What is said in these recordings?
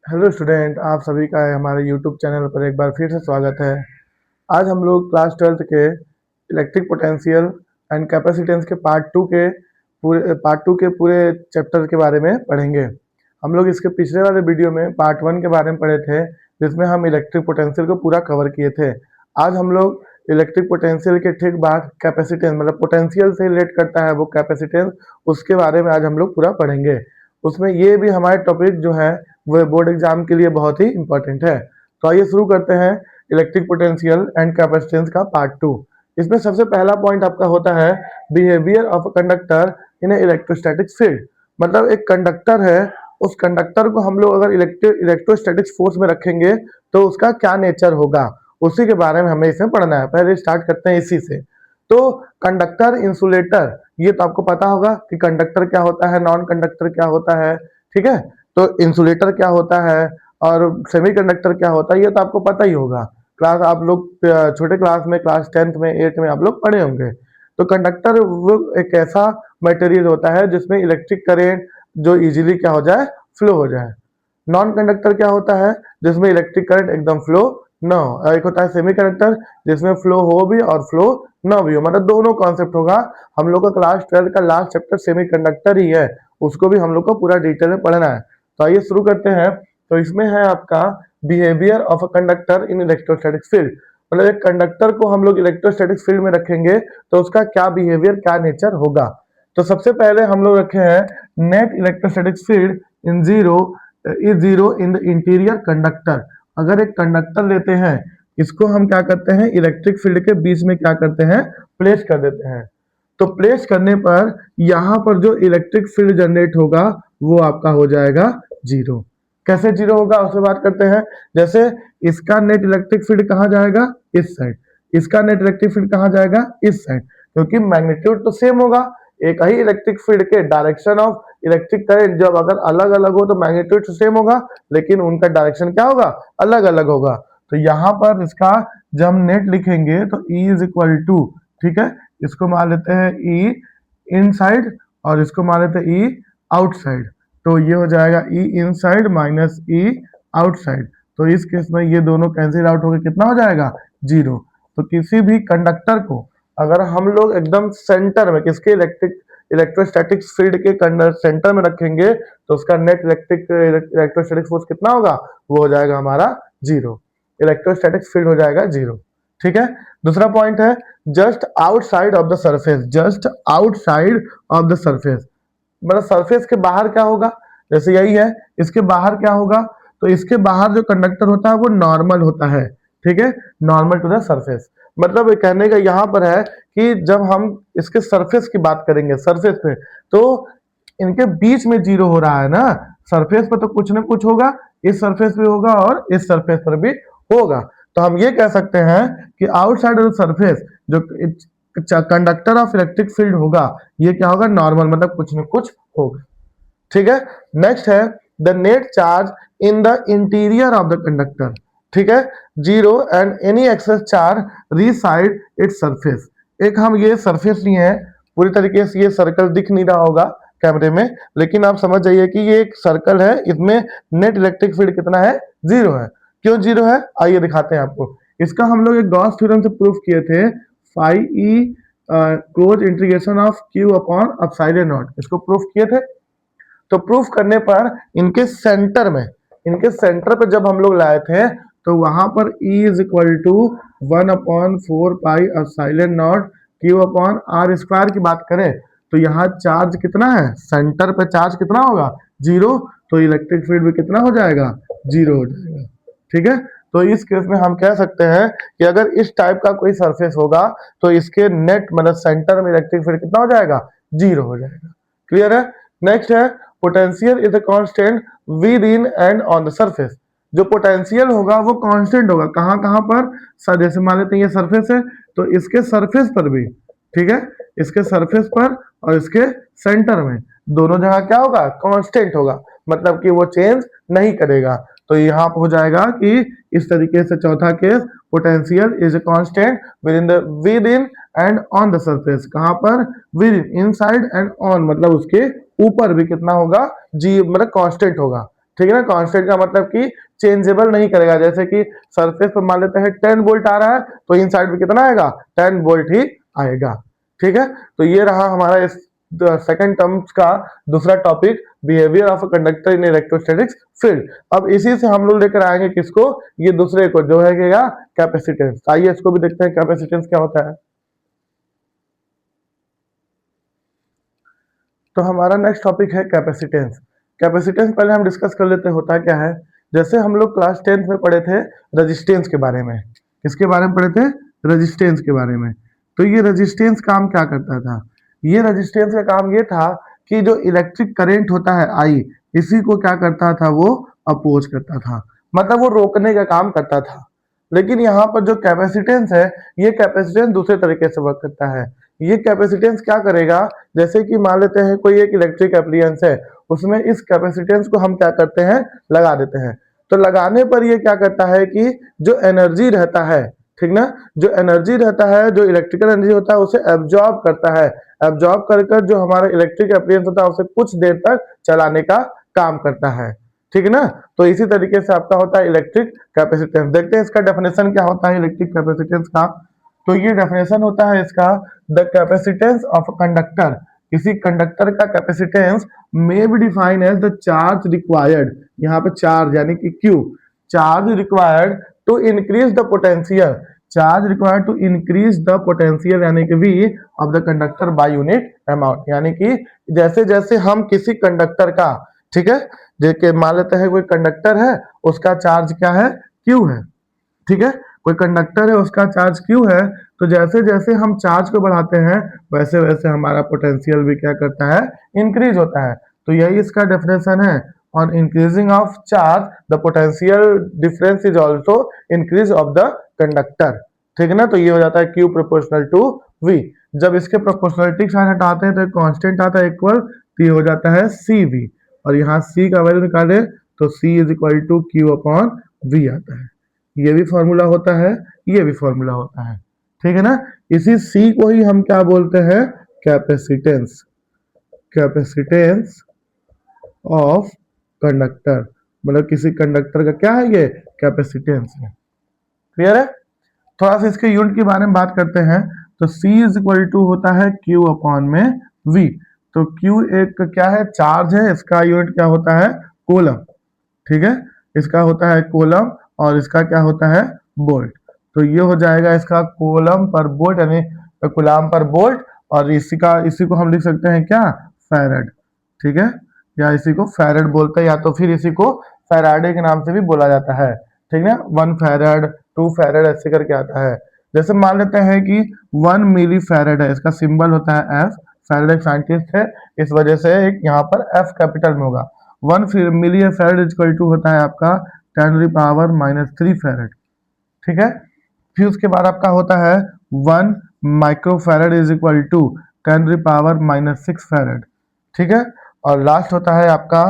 Hello student, आप सभी का हमारे यूट्यूब चैनल पर एक बार फिर से स्वागत है। आज हम लोग क्लास ट्वेल्थ के इलेक्ट्रिक पोटेंशियल एंड कैपेसिटेंस के पार्ट टू के पूरे चैप्टर के बारे में पढ़ेंगे। हम लोग इसके पिछले वाले वीडियो में पार्ट वन के बारे में पढ़े थे, जिसमें हम इलेक्ट्रिक पोटेंशियल को पूरा कवर किए थे। आज हम लोग इलेक्ट्रिक पोटेंशियल के ठीक बाद कैपेसिटेंस, मतलब पोटेंशियल से रिलेट करता है वो कैपेसिटेंस, उसके बारे में आज हम लोग पूरा पढ़ेंगे। उसमें ये भी हमारे टॉपिक जो है वो बोर्ड एग्जाम के लिए बहुत ही इंपॉर्टेंट है। तो आइए शुरू करते हैं इलेक्ट्रिक पोटेंशियल एंड कैपेसिटेंस का पार्ट टू। इसमें सबसे पहला पॉइंट आपका होता है behaviour of a conductor in electrostatic field. मतलब एक कंडक्टर है, उस कंडक्टर को हम लोग अगर इलेक्ट्रोस्टैटिक फोर्स में रखेंगे तो उसका क्या नेचर होगा, उसी के बारे में हमें इसमें पढ़ना है। पहले स्टार्ट करते हैं इसी से। तो कंडक्टर, इंसुलेटर, ये तो आपको पता होगा कि कंडक्टर क्या होता है, नॉन कंडक्टर क्या होता है। ठीक है, तो इंसुलेटर क्या होता है और सेमीकंडक्टर क्या होता है, ये तो आपको पता ही होगा। क्लास आप लोग छोटे क्लास में, क्लास 10th में, 8th में आप लोग पढ़े होंगे। तो कंडक्टर वो एक ऐसा मटेरियल होता है जिसमें इलेक्ट्रिक करेंट जो इजीली क्या हो जाए, फ्लो हो जाए। नॉन कंडक्टर क्या होता है, जिसमें इलेक्ट्रिक करंट एकदम फ्लो न हो। और एक होता है सेमीकंडक्टर, जिसमें फ्लो हो भी और फ्लो न भी हो, मतलब दोनों कॉन्सेप्ट होगा। हम लोग का क्लास 12 का लास्ट चैप्टर सेमीकंडक्टर ही है, उसको भी हम लोग को पूरा डिटेल में पढ़ना है। तो आइए शुरू करते हैं। तो इसमें है आपका behaviour of a conductor in electrostatic field. मतलब एक कंडक्टर को हम लोग इलेक्ट्रोस्टैटिक फील्ड में रखेंगे तो उसका क्या बिहेवियर, क्या नेचर होगा। तो सबसे पहले हम लोग रखे हैं net electrostatic field in zero is zero in the interior conductor. अगर एक कंडक्टर लेते हैं, इसको हम क्या करते हैं, इलेक्ट्रिक फील्ड के बीच में क्या करते हैं, प्लेस कर देते हैं। तो प्लेस करने पर यहाँ पर जो इलेक्ट्रिक फील्ड जनरेट होगा वो आपका हो जाएगा जीरो। कैसे जीरो होगा उससे बात करते हैं। जैसे इसका नेट इलेक्ट्रिक फील्ड कहाँ जाएगा, इस साइड। इसका नेट इलेक्ट्रिक फील्ड कहाँ जाएगा, इस साइड, क्योंकि मैग्नीट्यूड तो सेम होगा। एक ही इलेक्ट्रिक फील्ड के डायरेक्शन ऑफ इलेक्ट्रिक करंट जब अगर अलग अलग हो तो मैग्नीट्यूड तो सेम होगा, लेकिन उनका डायरेक्शन क्या होगा, अलग अलग होगा। तो यहाँ पर इसका जब हम नेट लिखेंगे तो E इज इक्वल टू, ठीक है, इसको मान लेते हैं E इनसाइड और इसको मान लेते हैं E आउटसाइड। तो ये हो जाएगा E inside minus E outside. तो इस केस में ये दोनों कैंसिल आउट होकर कितना हो जाएगा, जीरो। तो किसी भी कंडक्टर को अगर हम लोग एकदम सेंटर में, किसके, इलेक्ट्रोस्टैटिक फील्ड के सेंटर में रखेंगे तो उसका नेट इलेक्ट्रोस्टैटिक फोर्स कितना होगा, वो हो जाएगा हमारा जीरो। इलेक्ट्रोस्टैटिक फील्ड हो जाएगा जीरो। ठीक है। दूसरा पॉइंट है just outside of the surface. Just outside of the surface मतलब सरफेस के बाहर क्या होगा, जैसे यही है, इसके बाहर क्या होगा, तो इसके बाहर जो कंडक्टर होता है वो नॉर्मल होता है। ठीक है, नॉर्मल टू द सरफेस। मतलब कहने का यहाँ पर है कि जब हम इसके सरफेस की बात करेंगे, सरफेस पे, तो इनके बीच में जीरो हो रहा है ना। सरफेस पर तो कुछ ना कुछ होगा, इस सरफेस पे होगा और इस सरफेस पर भी होगा। तो हम ये कह सकते हैं कि आउटसाइड ऑफ द सरफेस जो कंडक्टर ऑफ इलेक्ट्रिक फील्ड होगा, ये क्या होगा, नॉर्मल, मतलब कुछ न कुछ होगा। ठीक है। नेक्स्ट है the net charge in the interior of the conductor. ठीक है, zero and any excess charge reside its surface. एक हम ये सरफेस लिए हैं, पूरी तरीके से ये सर्कल दिख नहीं रहा होगा कैमरे में, लेकिन आप समझ जाइए कि ये एक सर्कल है, इसमें नेट इलेक्ट्रिक फील्ड कितना है, जीरो है। क्यों जीरो है, आइए दिखाते हैं आपको। इसका हम लोग एक गॉस थ्योरम से प्रूफ किए थे, phi E closed integration of q upon epsilon naught, इसको प्रूफ किए थे। तो प्रूफ करने पर इनके सेंटर पे जब हम लोग लाए थे तो वहां पर E is equal to 1/4 pi epsilon naught q upon r square की बात करें तो यहाँ चार्ज कितना है, सेंटर पे चार्ज कितना होगा, जीरो। तो इलेक्ट्रिक फील्ड भी कितना हो जाएगा, जीरो हो जाएगा। ठीक है। तो इस केस में हम कह सकते हैं कि अगर इस टाइप का कोई सरफेस होगा तो इसके नेट मतलब सेंटर में इलेक्ट्रिक फील्ड कितना हो जाएगा, जीरो हो जाएगा। क्लियर है। नेक्स्ट है potential is a constant with in and on the surface. जो पोटेंशियल होगा वो कांस्टेंट होगा, कहां कहां पर, जैसे मान लेते हैं ये सरफेस है तो इसके सरफेस पर भी, ठीक है, इसके सरफेस पर और इसके सेंटर में दोनों जगह क्या होगा, कांस्टेंट होगा, मतलब कि वो चेंज नहीं करेगा। तो यहाँ हो जाएगा कि इस तरीके से चौथा case, potential is a constant with in and on the surface. कहां पर, with in, inside and on, मतलब उसके ऊपर भी कितना होगा, जी मतलब कांस्टेंट होगा। ठीक है ना। कांस्टेंट का मतलब कि चेंजेबल नहीं करेगा, जैसे कि सरफेस पर मान लेते हैं 10 वोल्ट आ रहा है तो इन साइड पे कितना आएगा, 10 वोल्ट ही आएगा। ठीक है, तो ये रहा हमारा इस सेकंड टर्म्स का दूसरा topic, behaviour of a conductor in electrostatics field. अब इसी से हम लोग लेकर आएंगे किसको, ये दूसरे को, जो है कैपेसिटेंस। आइए इसको भी देखते हैं कैपेसिटेंस क्या होता है। तो हमारा नेक्स्ट टॉपिक है कैपेसिटेंस। कैपेसिटेंस पहले हम डिस्कस कर लेते हैं होता क्या है। जैसे हम लोग क्लास 10th में पढ़े थे रेजिस्टेंस के बारे में। किसके बारे में पढ़े थे, रेजिस्टेंस के बारे में। तो ये रेजिस्टेंस काम क्या करता था, ये रेजिस्टेंस का काम ये था कि जो इलेक्ट्रिक करंट होता है आई, इसी को क्या करता था, वो अपोज करता था, मतलब वो रोकने का काम करता था। लेकिन यहाँ पर जो कैपेसिटेंस है, ये कैपेसिटेंस दूसरे तरीके से वर्क करता है। ये कैपेसिटेंस क्या करेगा, जैसे कि मान लेते हैं कोई एक इलेक्ट्रिक एप्लियंस है, उसमें इस कैपेसिटेंस को हम क्या करते हैं, लगा देते हैं। तो लगाने पर ये क्या करता है कि जो एनर्जी रहता है, ठीक ना, जो एनर्जी रहता है, जो इलेक्ट्रिकल एनर्जी होता है, उसे एब्जॉर्ब करता है। एब्जॉर्ब कर कर जो हमारा इलेक्ट्रिक एप्लियंस होता है उसे कुछ देर तक चलाने का काम करता है। ठीक है ना। तो इसी तरीके से आपका होता है इलेक्ट्रिक कैपेसिटेंस। देखते हैं इसका डेफिनेशन क्या होता है इलेक्ट्रिक कैपेसिटेंस का। तो ये डेफिनेशन होता है इसका, द कैपेसिटेंस ऑफ कंडक्टर, किसी कंडक्टर का capacitance may be define as the charge required, यहाँ पे चार्ज यानी कि q, charge required to increase the potential, charge required to increase the potential यानी कि V of the conductor by unit amount, यानी कि जैसे जैसे हम किसी कंडक्टर का, ठीक है, जैसे मान लेते हैं कोई कंडक्टर है, उसका चार्ज क्या है, क्यू है। ठीक है, कोई कंडक्टर है उसका चार्ज क्यू है, तो जैसे जैसे हम चार्ज को बढ़ाते हैं वैसे वैसे हमारा पोटेंशियल भी क्या करता है, इंक्रीज होता है। तो यही इसका डेफिनेशन है, on increasing of charge the potential difference is also increase of the conductor. ठीक है ना। तो ये हो जाता है Q प्रोपोर्शनल टू V। जब इसके प्रोपोर्शनलिटी साइन हटाते हैं तो एक कांस्टेंट आता है इक्वल, तो ये हो जाता है CV, और यहाँ C का वैल्यू निकाले तो C is equal to Q upon V आता है। ये भी फॉर्मूला होता है, ये भी फॉर्मूला होता है। ठीक है ना। इसी C को ही हम क्या बोलते हैं, कैपेसिटेंस, कैपेसिटेंस ऑफ कंडक्टर, मतलब किसी कंडक्टर का क्या है, ये कैपेसिटेंस है। क्लियर है। थोड़ा सा इसके यूनिट के बारे में बात करते हैं। तो C इज इक्वल टू होता है Q अपॉन में V। तो Q एक क्या है, चार्ज है, इसका यूनिट क्या होता है, कूलम। ठीक है, इसका होता है कूलम और इसका क्या होता है, वोल्ट। तो ये हो जाएगा इसका कूलम पर वोल्ट यानी कूलम पर वोल्ट, और इसी को हम लिख सकते हैं क्या, फैराड। ठीक है, या इसी को फैराड बोलते हैं, या तो फिर इसी को फैराडे के नाम से भी बोला जाता है। ठीक है, 1 फैराड 2 फैराड ऐसे करके आता है। जैसे मान लेते हैं कि 1 मिली फैराड है, इसका सिंबल होता है F। फैराड एक साइंटिस्ट है, इस वजह से एक यहाँ पर F कैपिटल में होगा। 1 मिलियन फैराड इक्वल टू होता है आपका 10⁻³ फैराड। ठीक है, फिर उसके बाद आपका होता है 1 micro farad is equal to 10⁻⁻6 farad. ठीक है, और लास्ट होता है आपका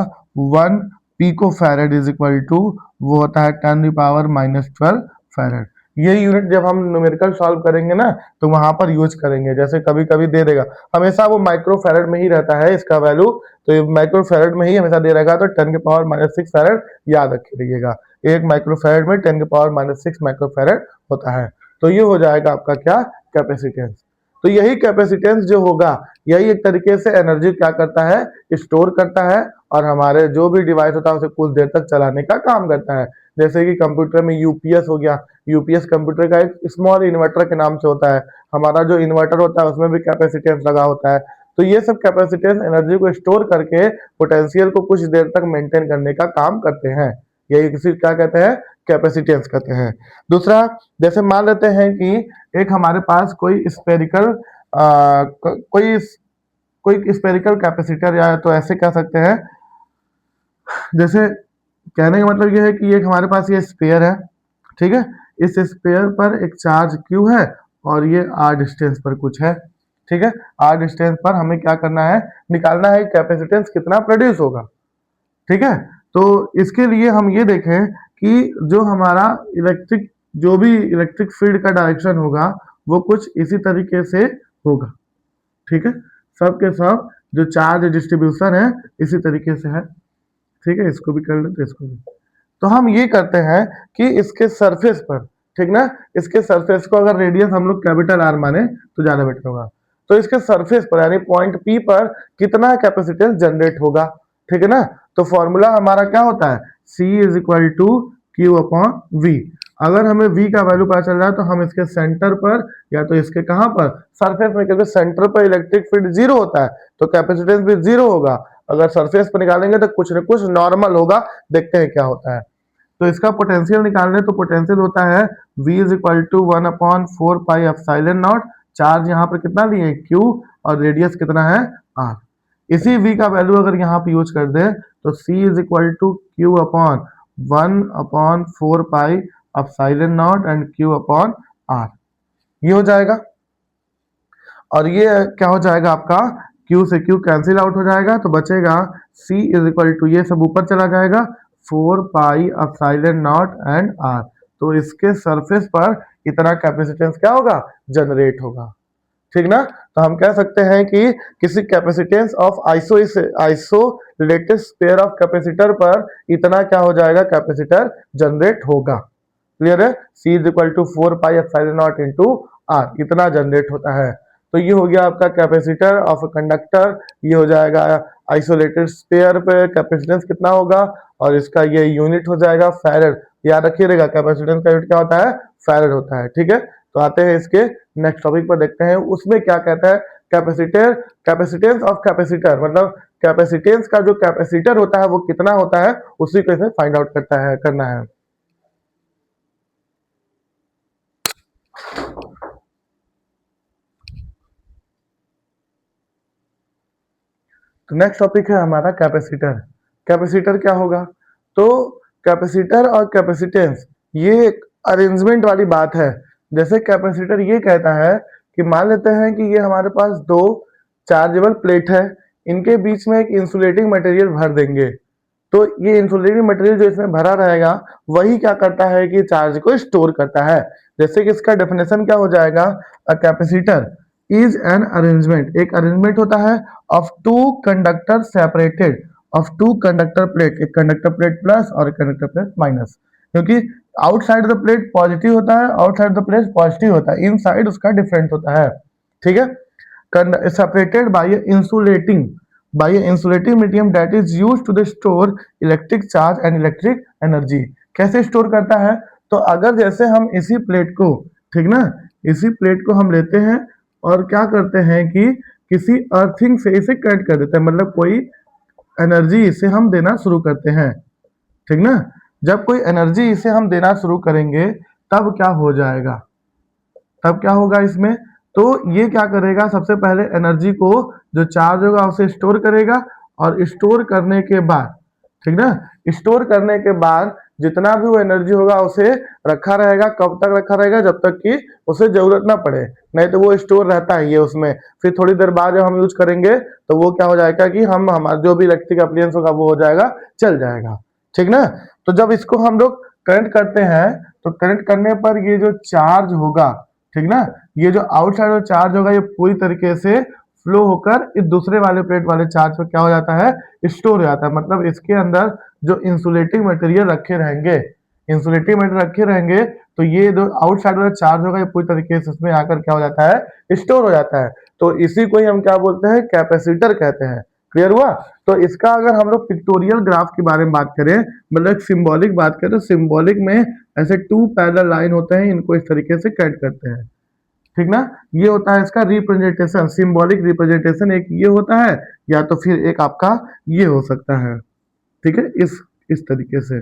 1 pico farad is equal to, वो होता है 10⁻12 फैराड। ये यूनिट जब हम न्यूमेरिकल सॉल्व करेंगे ना तो वहां पर यूज करेंगे। जैसे कभी कभी दे देगा, हमेशा वो माइक्रो फैराड में ही रहता है इसका वैल्यू, तो ये माइक्रो फैराड में ही हमेशा दे रहेगा, तो 10⁻6 फैराड याद रखे रहिएगा। एक माइक्रो फैराड में 10⁻6 माइक्रो फैराड होता है। तो ये हो जाएगा आपका क्या, कैपेसिटेंस। तो यही कैपेसिटेंस जो होगा, यही एक तरीके से एनर्जी क्या करता है, स्टोर करता है, और हमारे जो भी डिवाइस होता है उसे कुछ देर तक चलाने का काम करता है। जैसे कि कंप्यूटर में यूपीएस हो गया, यूपीएस कंप्यूटर का एक स्मॉल इन्वर्टर के नाम से होता है। हमारा जो इन्वर्टर होता है उसमें भी कैपेसिटेंस लगा होता है। तो ये सब कैपेसिटेंस एनर्जी को स्टोर करके पोटेंशियल को कुछ देर तक मेंटेन करने का काम करते हैं। यही किसी क्या कहते हैं, कैपेसिटेंस कहते हैं। दूसरा, जैसे मान लेते हैं कि एक हमारे पास कोई स्पेरिकल कोई कोई स्पेरिकल कैपेसिटर, या तो ऐसे कह सकते हैं, जैसे कहने का मतलब ये है कि एक हमारे पास ये स्पेयर है। ठीक है, इस स्पेयर पर एक चार्ज क्यू है और ये आर डिस्टेंस पर कुछ है। ठीक है, आर डिस्टेंस पर हमें क्या करना है, निकालना है कैपेसिटेंस कितना प्रोड्यूस होगा। ठीक है, तो इसके लिए हम ये देखें कि जो हमारा इलेक्ट्रिक, जो भी इलेक्ट्रिक फील्ड का डायरेक्शन होगा वो कुछ इसी तरीके से होगा। ठीक है, सब के सब जो चार्ज डिस्ट्रीब्यूशन है इसी तरीके से है। ठीक है, इसको भी कर लेते, इसको भी। तो हम ये करते हैं कि इसके सरफेस पर, ठीक ना, इसके सरफेस को अगर रेडियस हम लोग कैपिटल आर माने तो ज्यादा बेटर होगा। तो इसके सरफेस पर यानी पॉइंट पी पर कितना कैपेसिटेंस जनरेट होगा, ठीक है ना। तो फॉर्मूला हमारा क्या होता है, C is equal to Q upon V. अगर हमें V का वैल्यू पता चल रहा है तो हम इसके सेंटर पर या तो इसके कहां पर, सरफेस में, क्योंकि सेंटर पर इलेक्ट्रिक फील्ड जीरो होता है तो कैपेसिटेंस भी जीरो होगा। अगर सरफेस पर निकालेंगे तो कुछ न कुछ नॉर्मल होगा, देखते हैं क्या होता है। तो इसका पोटेंशियल निकालने तो पोटेंशियल होता है V is equal to 1/4 pi epsilon naught. Charge यहाँ पर कितना लिए Q और रेडियस कितना है R। इसी V का वैल्यू अगर यहाँ पे यूज कर दे तो C is equal to Q upon 1/4 pi epsilon naught and Q upon R, ये हो जाएगा। और ये क्या हो जाएगा आपका, Q से Q कैंसिल आउट हो जाएगा तो बचेगा C इज इक्वल टू, ये सब ऊपर चला जाएगा 4 pi epsilon naught and R। तो इसके सरफेस पर इतना कैपेसिटेंस क्या होगा, जनरेट होगा, ठीक ना। तो हम कह सकते हैं कि किसी capacitance of isolated pair of capacitor पर इतना क्या हो जाएगा, कैपेसिटर जनरेट होगा। क्लियर है, C is equal to 4 pi epsilon naught into R, इतना जनरेट होता है। तो ये हो गया आपका कैपेसिटर ऑफ कंडक्टर। ये हो जाएगा आइसोलेटेड स्पेयर पे कैपेसिटेंस कितना होगा, और इसका ये यूनिट हो जाएगा फैराड। याद रखिएगा कैपेसिटेंस का यूनिट क्या होता है, फैराड होता है, ठीक है। तो आते हैं इसके नेक्स्ट टॉपिक पर, देखते हैं उसमें क्या कहता है। कैपेसिटर, कैपेसिटेंस ऑफ कैपेसिटर मतलब कैपेसिटेंस का जो कैपेसिटर होता है वो कितना होता है, उसी को इसमें फाइंड आउट करना है। तो नेक्स्ट टॉपिक है हमारा कैपेसिटर। कैपेसिटर क्या होगा, तो कैपेसिटर और कैपेसिटेंस ये एक अरेंजमेंट वाली बात है। जैसे कैपेसिटर ये कहता है कि मान लेते हैं कि ये हमारे पास दो चार्जेबल प्लेट है, इनके बीच में एक इंसुलेटिंग मटेरियल भर देंगे। तो ये इंसुलेटिंग मटेरियल जो इसमें भरा रहेगा वही क्या करता है कि चार्ज को स्टोर करता है। जैसे कि इसका डेफिनेशन क्या हो जाएगा, a capacitor is an arrangement, एक अरेंजमेंट होता है of two conductor separated, of two conductor plate, एक कंडक्टर प्लेट प्लस और एक कंडक्टर प्लेट माइनस। क्योंकि आउटसाइड द प्लेट पॉजिटिव होता है, आउटसाइड द प्लेट पॉजिटिव होता है, इनसाइड उसका डिफरेंट होता है, ठीक है। separated by a insulating medium that is used to the store electric charge and electric energy। कैसे स्टोर करता है, तो अगर जैसे हम इसी प्लेट को, ठीक ना, इसी प्लेट को हम लेते हैं और क्या करते हैं कि किसी अर्थिंग से इसे कनेक्ट कर देते हैं, मतलब कोई एनर्जी इसे हम देना शुरू करते हैं, ठीक ना। जब कोई एनर्जी इसे हम देना शुरू करेंगे तब क्या हो जाएगा, तब क्या होगा इसमें, तो ये क्या करेगा, सबसे पहले एनर्जी को जो चार्ज होगा उसे स्टोर करेगा, और स्टोर करने के बाद, ठीक ना, स्टोर करने के बाद जितना भी वो एनर्जी होगा उसे रखा रहेगा। कब तक रखा रहेगा, जब तक कि उसे जरूरत ना पड़े, नहीं तो वो स्टोर रहता है ये उसमें। फिर थोड़ी देर बाद जब हम यूज करेंगे तो वो क्या हो जाएगा कि हम हमारा जो भी इलेक्ट्रिक अप्लायंस होगा वो हो जाएगा, चल जाएगा, ठीक ना। तो जब इसको हम लोग करंट करते हैं तो करंट करने पर ये जो चार्ज होगा, ठीक ना, ये जो आउटसाइड और चार्ज होगा ये पूरी तरीके से फ्लो होकर इस दूसरे वाले प्लेट वाले चार्ज पर क्या हो जाता है, स्टोर हो जाता है। मतलब इसके अंदर जो इंसुलेटिंग मटेरियल रखे रहेंगे, इंसुलेटिंग मटेरियल रखे रहेंगे तो ये जो आउटसाइड वाला चार्ज होगा ये पूरी तरीके से इसमें आकर क्या हो जाता है, स्टोर हो जाता है। तो इसी को ही हम क्या बोलते हैं, कैपेसिटर कहते हैं। क्लियर हुआ। तो इसका अगर हम लोग पिक्टोरियल ग्राफ के बारे में बात करें, मतलब सिंबॉलिक बात करें, तो सिंबॉलिक में ऐसे टू पैरेलल लाइन होते हैं, इनको इस तरीके से कट करते हैं, ठीक ना। ये होता है इसका रिप्रेजेंटेशन, सिंबॉलिक रिप्रेजेंटेशन एक ये होता है, या तो फिर एक आपका ये हो सकता है, ठीक है, इस तरीके से,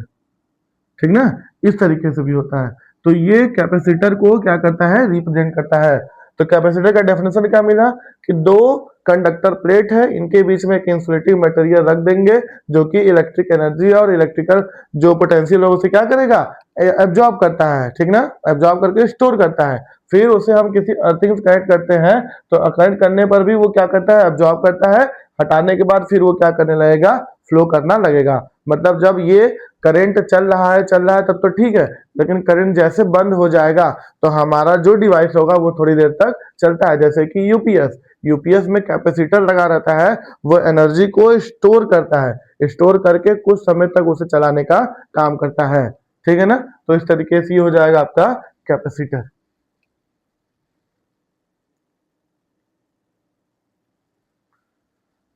ठीक ना, इस तरीके से भी होता है। तो ये कैपेसिटर को क्या करता है, रिप्रेजेंट करता है। तो कैपेसिटर का डेफिनेशन क्या मिला कि दो कंडक्टर प्लेट है, इनके बीच में एक इंसुलेटिंग मटेरियल रख देंगे जो कि इलेक्ट्रिक एनर्जी और इलेक्ट्रिकल जो पोटेंशियल है उसे क्या करेगा, एब्जॉर्ब करता है, ठीक ना, एब्जॉर्ब करके स्टोर करता है। फिर उसे हम किसी अर्थिंग से कनेक्ट करते हैं तो कनेक्ट करने पर भी वो क्या करता है, एब्जॉर्ब करता है, हटाने के बाद फिर वो क्या करने लगेगा, फ्लो करना लगेगा। मतलब जब ये करंट चल रहा है तब तो ठीक है, लेकिन करंट जैसे बंद हो जाएगा तो हमारा जो डिवाइस होगा वो थोड़ी देर तक चलता है, जैसे कि यूपीएस। यूपीएस में कैपेसिटर लगा रहता है, वो एनर्जी को स्टोर करता है, स्टोर करके कुछ समय तक उसे चलाने का काम करता है। ठीक है ना, तो इस तरीके से ये हो जाएगा आपका कैपेसिटर।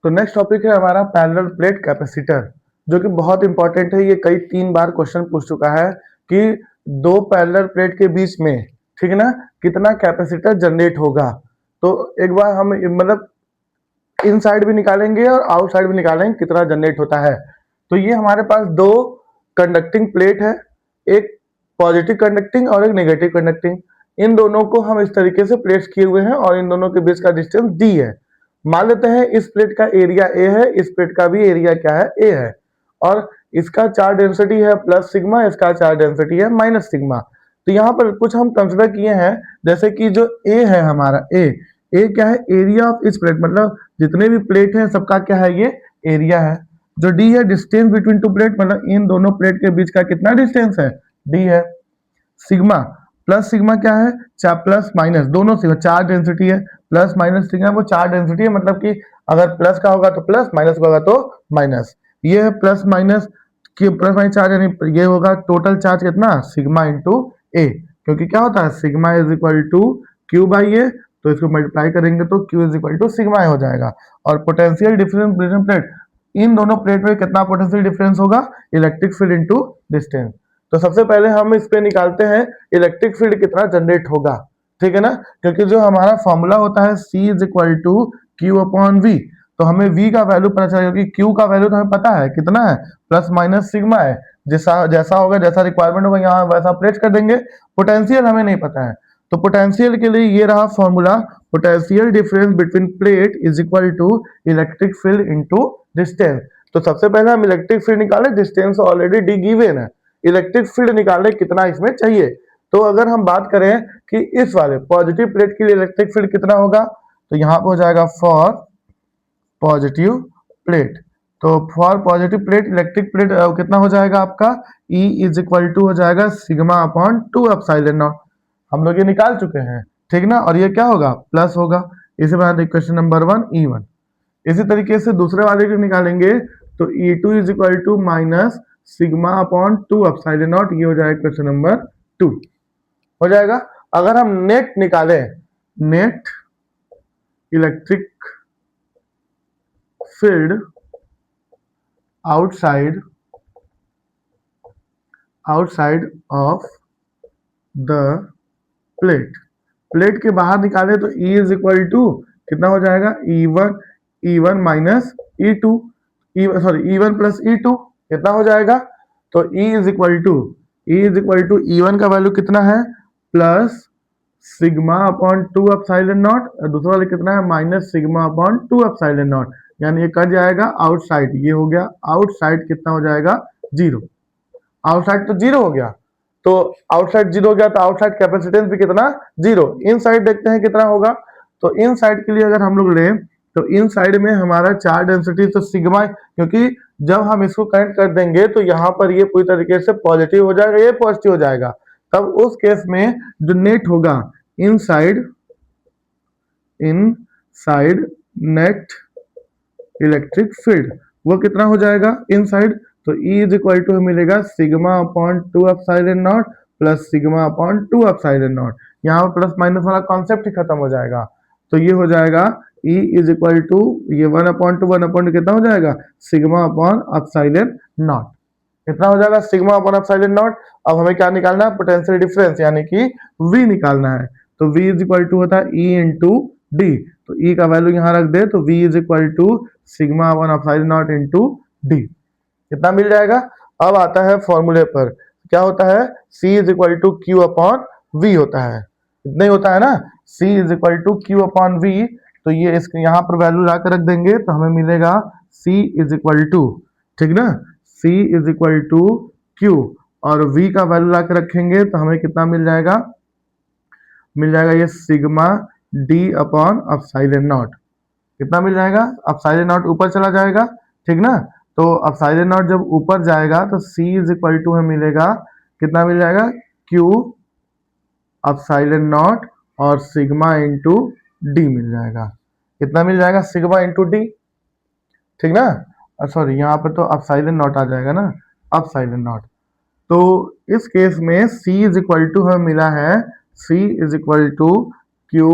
तो नेक्स्ट टॉपिक है हमारा पैरेलल प्लेट कैपेसिटर, जो कि बहुत इंपॉर्टेंट है। ये कई 3 बार क्वेश्चन पूछ चुका है कि दो पैरेलल प्लेट के बीच में, ठीक है ना, कितना कैपेसिटर जनरेट होगा। तो एक बार हम मतलब इन साइड भी निकालेंगे और आउट साइड भी निकालेंगे कितना जनरेट होता है। तो ये हमारे पास दो कंडक्टिंग प्लेट है, एक पॉजिटिव कंडक्टिंग और एक नेगेटिव कंडक्टिंग। इन दोनों को हम इस तरीके से प्लेट्स किए हुए हैं और इन दोनों के बीच का डिस्टेंस डी है। मान लेते हैं इस प्लेट का एरिया ए है, इस प्लेट का भी एरिया क्या है, ए है, और इसका चार्ज डेंसिटी है प्लस सिग्मा, इसका चार्ज डेंसिटी है माइनस सिग्मा। तो यहाँ पर कुछ हम कंसिडर किए हैं, जैसे कि जो ए है हमारा ए क्या है, एरिया ऑफ इस प्लेट, मतलब जितने भी प्लेट हैं सबका क्या है, ये एरिया है। जो डी है, डिस्टेंस बिटवीन टू प्लेट, मतलब इन दोनों प्लेट के बीच का कितना डिस्टेंस है, डी है। सिग्मा, प्लस सिग्मा क्या है, प्लस माइनस दोनों सिग्मा, चार्ज डेंसिटी है, प्लस माइनस सिग्मा वो चार्ज डेंसिटी है, मतलब कि अगर प्लस का होगा तो प्लस, माइनस का होगा तो माइनस। ये है प्लस माइनस की प्लस माइनस चार्ज, यानी ये होगा टोटल चार्ज कितना, सिग्मा इंटू ए, क्योंकि क्या होता है sigma is equal to Q by A, तो इसको मल्टीप्लाई करेंगे तो Q is equal to sigma हो जाएगा। और पोटेंशियल डिफरेंस बिटवीन प्लेट, इन दोनों प्लेट में कितना पोटेंशियल डिफरेंस होगा, इलेक्ट्रिक फील्ड इंटू डिस्टेंस। तो सबसे पहले हम इस पे निकालते हैं इलेक्ट्रिक फील्ड कितना जनरेट होगा, ठीक है ना, क्योंकि जो हमारा फॉर्मूला होता है C is equal to Q upon V, तो हमें V का वैल्यू पता चलेगा, क्योंकि Q का वैल्यू तो हमें पता है कितना है, प्लस माइनस सिग्मा है। जैसा जैसा होगा, जैसा रिक्वायरमेंट होगा यहाँ वैसा प्लेस कर देंगे। पोटेंशियल हमें नहीं पता है, तो पोटेंशियल के लिए ये रहा formula, potential difference between plate is equal to electric field into distance. तो सबसे पहले हम इलेक्ट्रिक फील्ड निकाले, डिस्टेंस ऑलरेडी डी गिवन है, इलेक्ट्रिक फील्ड निकालने कितना इसमें चाहिए। तो अगर हम बात करें कि इस वाले पॉजिटिव प्लेट के लिए इलेक्ट्रिक फील्ड कितना होगा, तो यहाँ पे हो जाएगा फॉर पॉजिटिव प्लेट, तो for positive plate electric plate कितना हो जाएगा आपका, E इज इक्वल टू हो जाएगा सिग्मा अपॉन 2 एप्सिलॉन नॉट। हम लोग ये निकाल चुके हैं, ठीक ना, और ये क्या होगा, प्लस होगा। इसे बना दे क्वेश्चन नंबर 1 E1। इसी तरीके से दूसरे वाले को निकालेंगे तो E2 is equal to minus sigma upon 2 epsilon naught, ये हो जाएगा क्वेश्चन नंबर 2 हो जाएगा। अगर हम नेट निकालें, net electric field outside of the plate, plate के बाहर निकाले तो E इज इक्वल टू कितना हो जाएगा, E1 minus E2, E1 plus E2 कितना हो जाएगा, तो E is equal to E1 का वैल्यू कितना है, plus sigma upon 2 epsilon not, दूसरा वाले कितना है, minus sigma upon 2 epsilon not, यानी ये कट जाएगा आउटसाइड, ये हो गया आउटसाइड कितना हो जाएगा, 0। आउटसाइड तो 0 हो गया, तो आउटसाइड 0 हो गया, तो आउटसाइड कैपेसिटेंस भी कितना, 0। इन साइड देखते हैं कितना होगा, तो इन साइड के लिए अगर हम लोग लें तो इन साइड में हमारा चार्ज डेंसिटी तो सिग्मा, क्योंकि जब हम इसको कनेक्ट कर देंगे तो यहाँ पर ये पूरी तरीके से पॉजिटिव हो जाएगा, ये पॉजिटिव हो जाएगा, तब उस केस में जो नेट होगा इन साइड नेट इलेक्ट्रिक फील्ड वो कितना हो जाएगा इन साइड, तो E इज इक्वल टू मिलेगा sigma upon 2 epsilon not plus sigma upon 2 epsilon not. यहाँ पर प्लस माइनस वाला कॉन्सेप्ट ही खत्म हो जाएगा, तो ये हो जाएगा E इज इक्वल टू ये 1/2 कितना हो जाएगा, सिग्मा अपॉन एप्सिलॉन नॉट, कितना हो जाएगा, सिग्मा अपॉन एप्सिलॉन नॉट। अब हमें क्या निकालना है, पोटेंशियल डिफरेंस यानी कि V निकालना है, तो V इज इक्वल टू होता है E इंटू डी, तो E का वैल्यू यहाँ रख दे, तो V is equal to sigma upon epsilon naught into d, कितना मिल जाएगा। अब आता है फॉर्मूले पर, क्या होता है, C is equal to Q upon V होता है, इतना ही होता है ना, C is equal to Q upon V, तो ये इसके यहाँ पर वैल्यू ला कर रख देंगे तो हमें मिलेगा C इज इक्वल टू, ठीक ना, C is equal to q, और V का वैल्यू ला कर रखेंगे तो हमें कितना मिल जाएगा, ये sigma D upon epsilon naught, कितना मिल जाएगा, एप्सिलॉन नॉट ऊपर चला जाएगा, ठीक ना, तो एप्सिलॉन नॉट जब ऊपर जाएगा तो C इज इक्वल टू हमें मिलेगा, कितना मिल जाएगा, Q एप्सिलॉन नॉट और सिग्मा इंटू डी मिल जाएगा, कितना मिल जाएगा, सिग्मा इंटू डी, ठीक ना। सॉरी यहाँ पे तो अपसाइलन नॉट आ जाएगा ना, अपसाइलन नॉट। तो इस केस में C इज इक्वल टू हमें मिला है, C is equal to q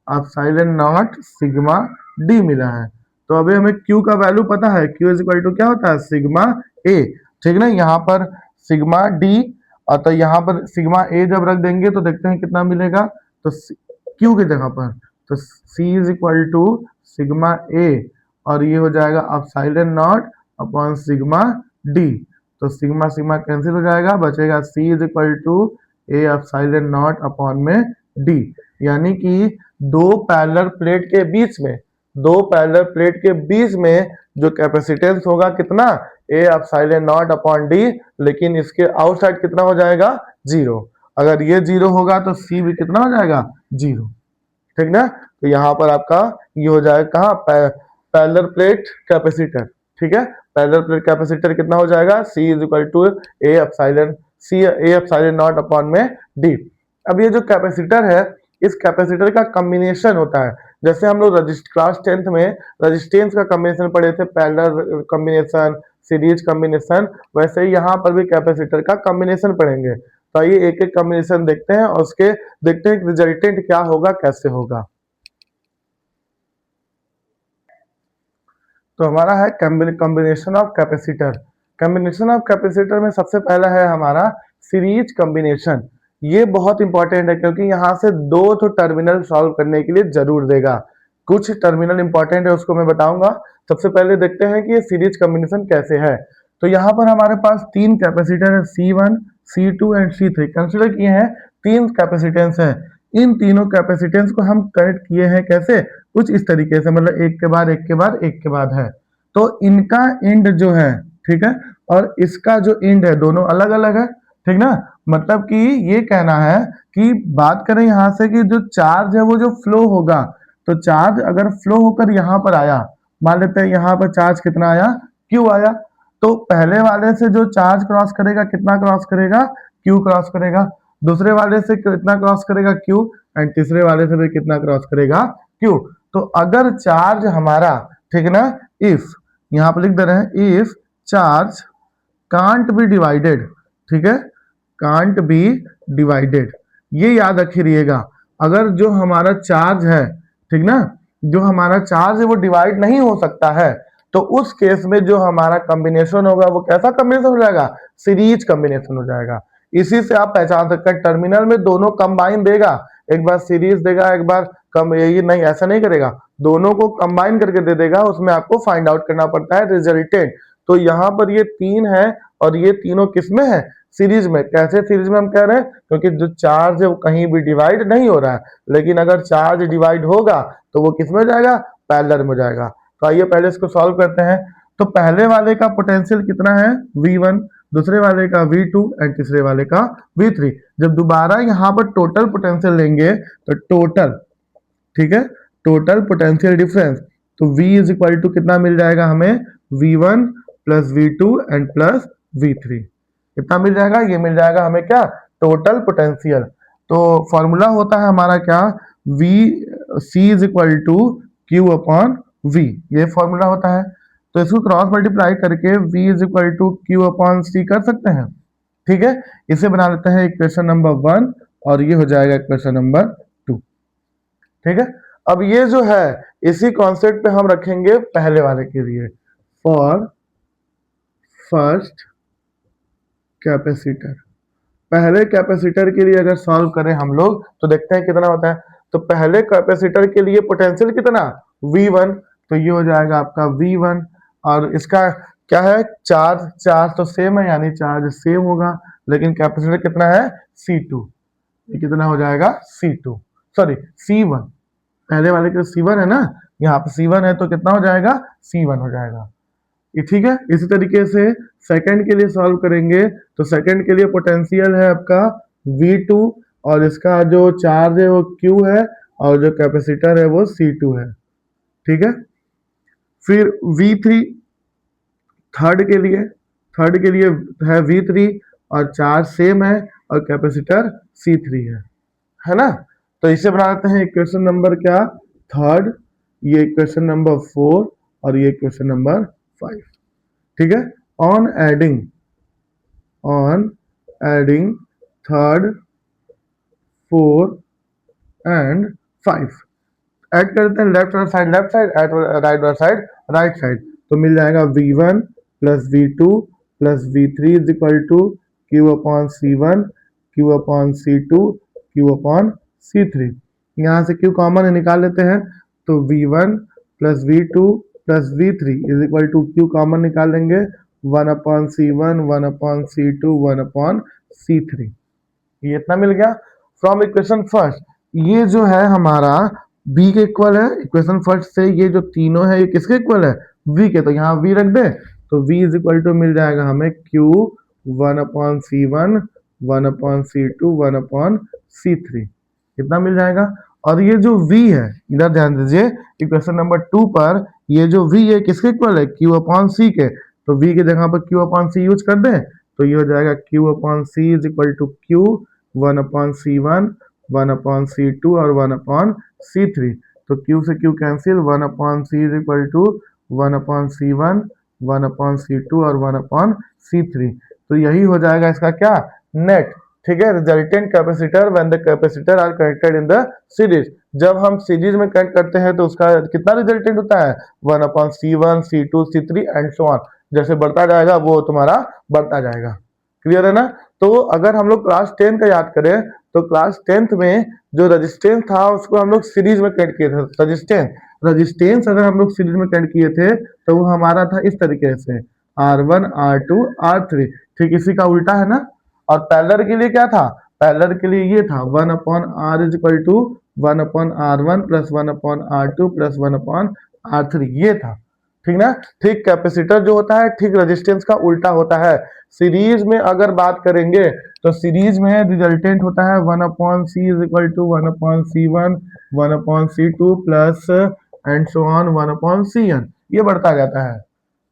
epsilon naught sigma d मिला है। तो अभी हमें Q का वैल्यू पता है, Q इज इक्वल टू क्या होता है, सिग्मा A, ठीक ना। यहाँ पर सिग्मा डी और तो यहाँ पर सिग्मा A जब रख देंगे तो देखते हैं कितना मिलेगा, तो Q की जगह पर तो C is equal to sigma A और ये हो जाएगा epsilon naught upon sigma d. तो सिग्मा सिग्मा कैंसिल हो जाएगा, बचेगा C is equal to A epsilon naught upon में डी। यानी कि दो पैरेलल प्लेट के बीच में, दो पैरेलल प्लेट के बीच में जो कैपेसिटेंस होगा कितना, ए अपसाइलन नॉट अपॉन डी, लेकिन इसके आउटसाइड कितना हो जाएगा, जीरो। अगर ये जीरो होगा तो C भी कितना हो जाएगा, जीरो, ठीक ना। तो यहाँ पर आपका ये हो जाएगा कहाँ, पैरेलल प्लेट कैपेसिटर, ठीक है। पैरेलल प्लेट कैपेसिटर कितना हो जाएगा, C is equal to A epsilon naught upon में डी। अब ये जो कैपेसिटर है, इस कैपेसिटर का कॉम्बिनेशन होता है। जैसे हम लोग क्लास 10th में रेजिस्टेंस का कॉम्बिनेशन पढ़े थे, पैरेलल कॉम्बिनेशन, सीरीज कॉम्बिनेशन, वैसे ही यहाँ पर भी कैपेसिटर का कॉम्बिनेशन पढ़ेंगे। तो आइए एक एक कॉम्बिनेशन देखते हैं और उसके देखते हैं रिजल्टेंट क्या होगा, कैसे होगा। तो हमारा है combination of capacitor. Combination of capacitor में सबसे पहला है हमारा सीरीज कॉम्बिनेशन। ये बहुत इंपॉर्टेंट है क्योंकि यहाँ से दो तो टर्मिनल सॉल्व करने के लिए जरूर देगा। कुछ टर्मिनल इंपॉर्टेंट है उसको मैं बताऊंगा। सबसे पहले देखते हैं कि ये सीरीज कॉम्बिनेशन कैसे है। तो यहाँ पर हमारे पास तीन कैपेसिटर है, C1, C2 and C3 consider किए हैं। तीन कैपेसिटेंस है, इन तीनों कैपेसिटेंस को हम कनेक्ट किए हैं कैसे, कुछ इस तरीके से, मतलब एक के बाद एक के बाद एक के बाद है। तो इनका एंड जो है, ठीक है, और इसका जो एंड है दोनों अलग अलग है, ठीक ना। मतलब कि ये कहना है कि बात करें यहाँ से कि जो चार्ज है वो जो फ्लो होगा, तो चार्ज अगर फ्लो होकर यहाँ पर आया, मान लेते हैं यहाँ पर चार्ज कितना आया, क्यू आया, तो पहले वाले से जो चार्ज क्रॉस करेगा कितना क्रॉस करेगा, क्यू क्रॉस करेगा। दूसरे वाले से कितना क्रॉस करेगा, क्यू, एंड तीसरे वाले से भी कितना क्रॉस करेगा, क्यू। तो अगर चार्ज हमारा, ठीक ना, इफ यहां पर लिख दे रहे हैं, if charge can't be divided, ठीक है, कांट बी डिवाइडेड, ये याद रखिएगा। अगर जो हमारा चार्ज है, ठीक ना, जो हमारा चार्ज है वो डिवाइड नहीं हो सकता है, तो उस केस में जो हमारा कॉम्बिनेशन होगा वो कैसा कॉम्बिनेशन हो जाएगा, सीरीज कॉम्बिनेशन हो जाएगा। इसी से आप पहचान सकते हैं टर्मिनल में दोनों कंबाइन देगा, एक बार सीरीज देगा एक बार कम, यही नहीं, ऐसा नहीं करेगा, दोनों को कंबाइन करके दे देगा। उसमें आपको फाइंड आउट करना पड़ता है रिजल्टेंट। तो यहाँ पर ये तीन है और ये तीनों किसमें है, सीरीज में। कैसे सीरीज में हम कह रहे हैं, क्योंकि जो चार्ज है वो कहीं भी डिवाइड नहीं हो रहा है, लेकिन अगर चार्ज डिवाइड होगा तो वो किसमें जाएगा, पैरेलल में जाएगा। तो आइए पहले इसको सॉल्व करते हैं। तो पहले वाले का पोटेंशियल कितना है, V1, दूसरे वाले का V2 एंड तीसरे वाले का V3। जब दोबारा यहाँ पर टोटल पोटेंशियल लेंगे तो टोटल, ठीक है, टोटल पोटेंशियल डिफरेंस, तो V इज इक्वल टू कितना मिल जाएगा हमें, V1 plus V2 and plus V3, कितना मिल जाएगा, ये मिल जाएगा हमें क्या, टोटल पोटेंशियल। तो फॉर्मूला होता है हमारा क्या, C is equal to Q upon V, ये फॉर्मूला होता है। तो इसको क्रॉस मल्टीप्लाई करके V is equal to Q upon C कर सकते हैं, ठीक है। इसे बना लेते हैं इक्वेशन नंबर 1 और ये हो जाएगा इक्वेशन नंबर 2, ठीक है। अब ये जो है इसी कॉन्सेप्ट पे हम रखेंगे पहले वाले के लिए, फॉर फर्स्ट कैपेसिटर। पहले कैपेसिटर के लिए अगर सॉल्व करें हम लोग तो देखते हैं कितना होता है। तो पहले कैपेसिटर के लिए पोटेंशियल कितना, V1, तो ये हो जाएगा आपका V1, और इसका क्या है, चार्ज, चार्ज तो सेम है यानी चार्ज सेम होगा, लेकिन कैपेसिटर कितना है, C2, ये कितना हो जाएगा, C2, सॉरी C1, पहले वाले के C1 है ना, यहाँ पे C1 है तो कितना हो जाएगा, C1 हो जाएगा, ये ठीक है। इसी तरीके से सेकंड के लिए सॉल्व करेंगे तो सेकंड के लिए पोटेंशियल है आपका V2 और इसका जो चार्ज है वो Q है और जो कैपेसिटर है वो C2 है, ठीक है। फिर V3 थर्ड के लिए है V3 और चार्ज सेम है और कैपेसिटर C3 है ना। तो इसे बना लेते हैं इक्वेशन नंबर क्या, थर्ड, ये इक्वेशन नंबर 4 और ये इक्वेशन नंबर 5। ठीक है। On adding third, fourth and 5, add करते हैं left side left side, right side right side, तो मिल जाएगा v1 plus v2 plus v3 is equal to q upon c1 q upon c2 q upon c3। यहाँ से q common निकाल लेते हैं, तो v1 plus v2 plus v3 is equal to q common निकाल लेंगे 1 upon c1 1 upon c2 1 upon c3। ये इतना मिल गया फ्रॉम इक्वेशन फर्स्ट। ये जो है हमारा b के इक्वल है इक्वेशन फर्स्ट से, ये जो तीनों है ये किसके इक्वल है, v के, तो यहाँ v रख दे, तो v इज इक्वल टू मिल जाएगा हमें q 1 upon c1 1 upon c2 1 upon c3, कितना मिल जाएगा। और ये जो v है, इधर ध्यान दीजिए, इक्वेशन नंबर 2 पर ये जो v है किसके इक्वल है, q अपॉन c के, तो v की जगह पर q अपॉन c यूज कर दें, तो ये हो जाएगा q upon c is equal to q 1 upon c1 1 upon c2 और 1 अपॉन c3, तो q से q cancel, 1 upon c is equal to 1 upon c1 1 upon c2 और 1 अपॉन c3, तो यही हो जाएगा इसका क्या, नेट। ठीक है, resultant capacitor when the capacitor are connected in the series. जब हम सीरीज में कनेक्ट करते हैं तो उसका कितना रिजल्टेंट होता है, 1 upon c1 c2 c3 and so on, जैसे बढ़ता जाएगा वो तुम्हारा बढ़ता जाएगा। क्लियर है ना। तो अगर हम लोग क्लास 10 का याद करें तो क्लास 10th में जो रेजिस्टेंस था उसको हम लोग सीरीज में कनेक्ट किए थे। रेजिस्टेंस अगर हम लोग सीरीज में कनेक्ट किए थे तो वो हमारा था इस तरीके से R1 R2 R3, ठीक इसी का उल्टा है ना। और पैरेलल के लिए क्या था, पैरेलल के लिए ये था 1 upon R is equal to 1 upon R1 plus 1 upon R2 plus 1 upon R3, ये था। ठीक ना। ठीक कैपेसिटर जो होता है ठीक रेजिस्टेंस का उल्टा होता है। सीरीज में अगर बात करेंगे तो सीरीज में रिजल्टेंट होता है 1 upon C is equal to 1 upon c1 1 upon c2 plus and so on 1 upon cn, ये बढ़ता जाता है।